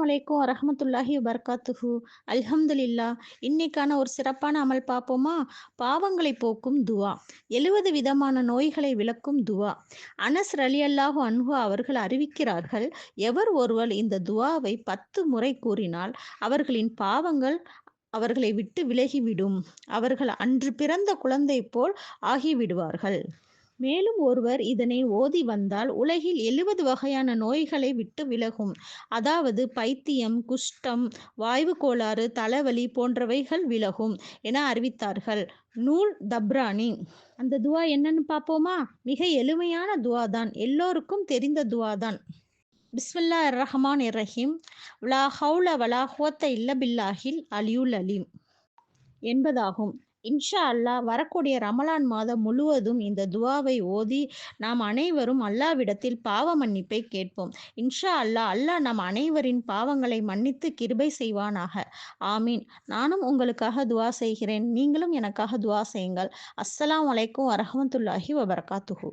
அலைக்கும் வரஹ்மத்துல்லாஹி வபரகாத்துஹு. அல்ஹம்துலில்லாஹ். இன்னைக்கான ஒரு சிறப்பான அமல் பார்ப்போமா? பாவங்களை போக்கும் துஆ. 70 விதமான நோய்களை விலக்கும் துஆ. அனஸ் ரலியல்லாஹு அன்ஹு அவர்கள் அறிவிக்கிறார்கள், எவர் ஒருவர் இந்த துஆவை 10 முறை கூறினால் அவர்களின் பாவங்கள் அவர்களை விட்டு விலகிவிடும். அவர்கள் அன்று பிறந்த குழந்தை போல் ஆகிவிடுவார்கள். மேலும் ஒருவர் இதனை ஓதி வந்தால் உலகில் 70 வகையான நோய்களை விட்டு விலகும். அதாவது பைத்தியம், குஷ்டம், வாய்வு கோளாறு, தலைவலி போன்றவைகள் விலகும் என அறிவித்தார்கள். நூல் தப்ரானி. அந்த துஆ என்னன்னு பார்ப்போமா? மிக எளிமையான துஆ தான். எல்லோருக்கும் தெரிந்த துஆ தான். பிஸ்மில்லாஹிர் ரஹ்மானிர் ரஹீம். லா ஹவுல வலா குவத்த இல்ல பில்லாஹில் அலியுல் அலீம் என்பதாகும். இன்ஷா அல்லாஹ் வரக்கூடிய ரமலான் மாதம் முழுவதும் இந்த துஆவை ஓதி நாம் அனைவரும் அல்லாஹ்விடத்தில் பாவ மன்னிப்பை கேட்போம். இன்ஷா அல்லாஹ், அல்லாஹ் நம் அனைவரின் பாவங்களை மன்னித்து கிருபை செய்வானாக. ஆமீன். நானும் உங்களுக்காக துஆ செய்கிறேன். நீங்களும் எனக்காக துஆ செய்யுங்கள். அஸ்ஸலாமு அலைக்கும் வரஹ்மத்துல்லாஹி வபரகாத்துஹு.